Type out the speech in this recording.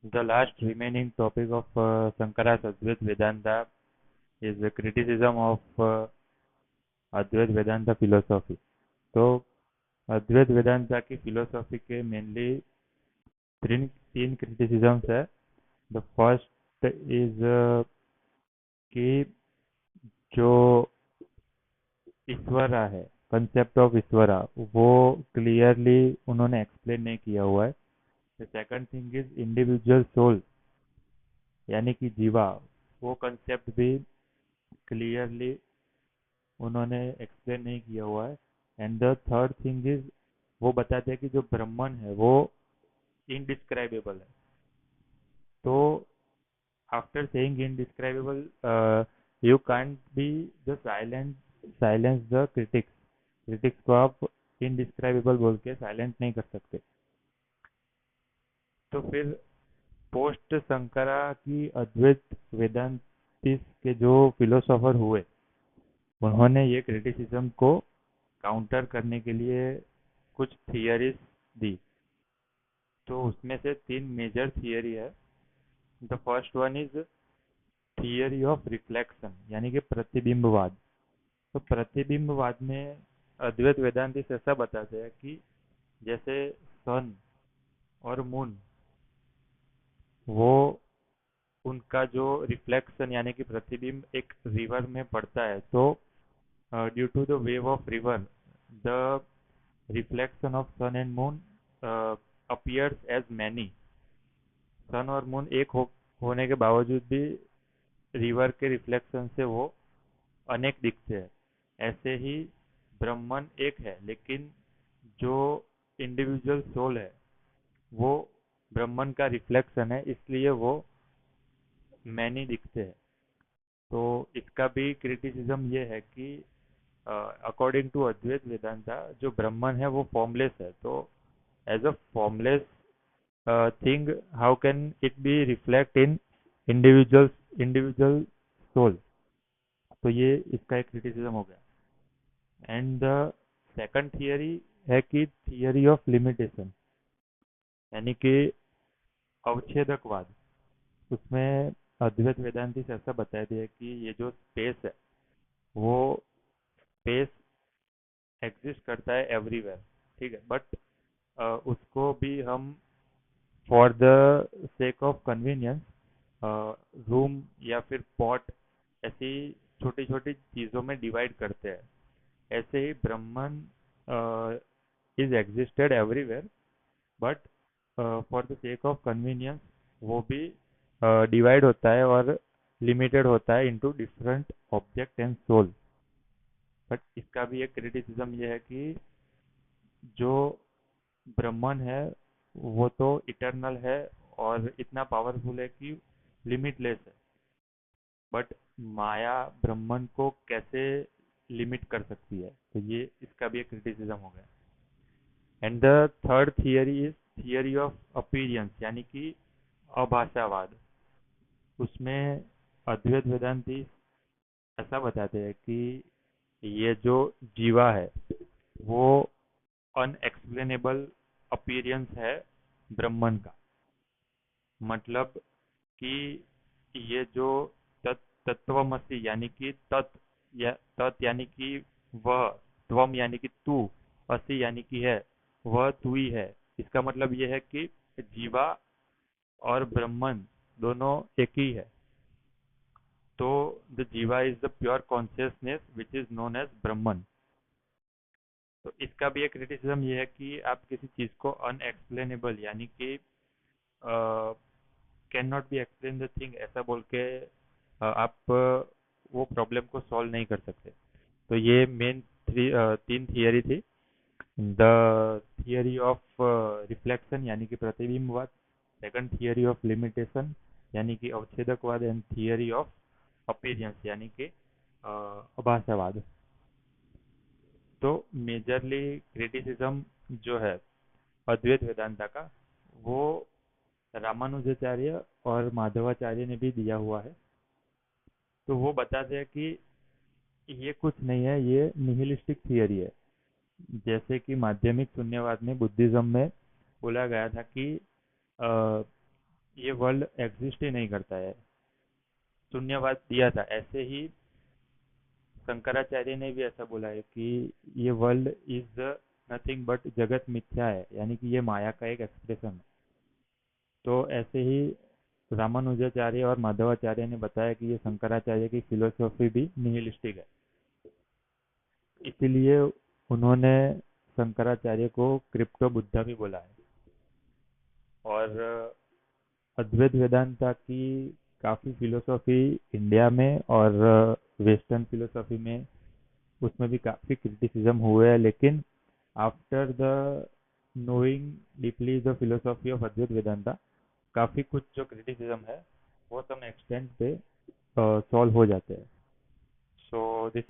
The last remaining topic of Shankara's Advaita Vedanta is the criticism of Advaita Vedanta philosophy. तो अद्वैत वेदांता की philosophy के mainly तीन तीन criticisms है. द फर्स्ट इज कि जो ईश्वरा है, कंसेप्ट ऑफ ईश्वरा, वो क्लियरली उन्होंने एक्सप्लेन नहीं किया हुआ है. The second thing is individual soul, यानी कि जीवा, वो कंसेप्ट भी क्लियरली उन्होंने एक्सप्लेन नहीं किया हुआ है. And the third thing is, वो बताते हैं कि जो ब्रह्मन है वो इनडिस्क्राइबेबल है. तो after saying indescribable, you can't be the silence the critics. Critics को आप इनडिस्क्राइबेबल बोल के साइलेंट नहीं कर सकते. तो फिर पोस्ट शंकरा की अद्वैत वेदांतिस के जो फिलोसोफर हुए, उन्होंने ये क्रिटिसिज्म को काउंटर करने के लिए कुछ थियरीज दी. तो उसमें से तीन मेजर थियरी है. The first one is theory of reflection, यानी कि प्रतिबिंबवाद. तो प्रतिबिंबवाद में अद्वैत वेदांति ऐसा बताते हैं कि जैसे सन और मून, वो उनका जो रिफ्लेक्शन यानी कि प्रतिबिंब एक रिवर में पड़ता है, तो due to the wave of river, the reflection of sun and moon appears as many. Sun और मून एक होने के बावजूद भी रिवर के रिफ्लेक्शन से वो अनेक दिखते हैं. ऐसे ही ब्रह्मन एक है, लेकिन जो इंडिविजुअल सोल है वो ब्रह्मन का रिफ्लेक्शन है, इसलिए वो मैनी दिखते हैं. तो इसका भी क्रिटिसिज्म ये है कि अकॉर्डिंग टू अद्वैत वेदांता जो ब्रह्मन है वो फॉर्मलेस है. तो as a formless thing, how can it be reflect in individual soul. तो ये इसका एक क्रिटिसिज्म हो गया. एंड द सेकंड थियरी है कि थियरी ऑफ लिमिटेशन, यानी कि अवच्छेदकवाद. उसमें अद्वैत वेदांति से ऐसा बताया दिया कि ये जो स्पेस है, वो स्पेस एग्जिस्ट करता है एवरीवेयर, ठीक है, बट उसको भी हम for the sake of convenience room या फिर पॉट, ऐसी छोटी छोटी चीज़ों में डिवाइड करते हैं. ऐसे ही Brahman is existed everywhere, but for the sake of convenience वो भी डिवाइड होता है और लिमिटेड होता है into different object and soul. But इसका भी एक क्रिटिसिज्म ये है कि जो ब्रह्मन है वो तो इटर्नल है और इतना पावरफुल है कि लिमिटलेस है. बट माया ब्रह्मन को कैसे लिमिट कर सकती है, तो ये इसका भी एक क्रिटिसिज्म हो गया. And the third theory is theory of appearance, यानी कि अभाषावाद. उसमें अद्वैत वेदांति ऐसा बताते हैं कि ये जो जीवा है वो अनएक्सप्लेनेबल अपीरियंस है ब्रह्मन का. मतलब कि ये जो तत्वमसि, यानी कि तत् यानी कि वह, त्वम यानी कि तू, असि यानी कि है, वह तू ही है. इसका मतलब यह है कि जीवा और ब्रह्मन दोनों एक ही है. तो the jiva is the pure consciousness which is known as Brahman. तो इसका भी एक क्रिटिसिज्म ये है कि आप किसी चीज को अनएक्सप्लेनेबल, यानी कि can not be explain the thing, ऐसा बोल के आप वो प्रॉब्लम को सॉल्व नहीं कर सकते. तो ये मेन तीन थियरी थी. द थियरी ऑफ रिफ्लेक्शन, यानी कि प्रतिबिंबवाद. सेकंड थियरी ऑफ लिमिटेशन, यानी कि अवच्छेदकवाद. एंड थियरी ऑफ अपीयरेंस, यानी कि आभासवाद. तो मेजरली क्रिटिसिज्म जो है अद्वैत वेदांता का, वो रामानुजाचार्य और माधवाचार्य ने भी दिया हुआ है. तो वो बताते हैं कि ये कुछ नहीं है, ये निहिलिस्टिक थियरी है. जैसे कि माध्यमिक शून्यवाद में, बुद्धिज्म में बोला गया था कि ये वर्ल्ड एग्जिस्ट ही नहीं करता है, शून्यवाद दिया था। ऐसे ही शंकराचार्य ने भी ऐसा बोला है कि ये वर्ल्ड इज नथिंग बट जगत मिथ्या है, यानी कि ये माया का एक एक्सप्रेशन है। तो ऐसे ही रामानुजाचार्य और माधवाचार्य ने बताया कि ये शंकराचार्य की फिलोसॉफी भी निहिलिस्टिक है। इसीलिए उन्होंने शंकराचार्य को क्रिप्टो बुद्धा भी बोला है। और अद्वैत वेदांता की काफ़ी फिलोसॉफी इंडिया में और वेस्टर्न फिलोसॉफी में, उसमें भी काफ़ी क्रिटिसिज्म हुए हैं, लेकिन after the knowing deeply the philosophy of Advaita Vedanta, काफ़ी कुछ जो क्रिटिसिज्म है वो सम एक्सटेंट पे सॉल्व हो जाते हैं।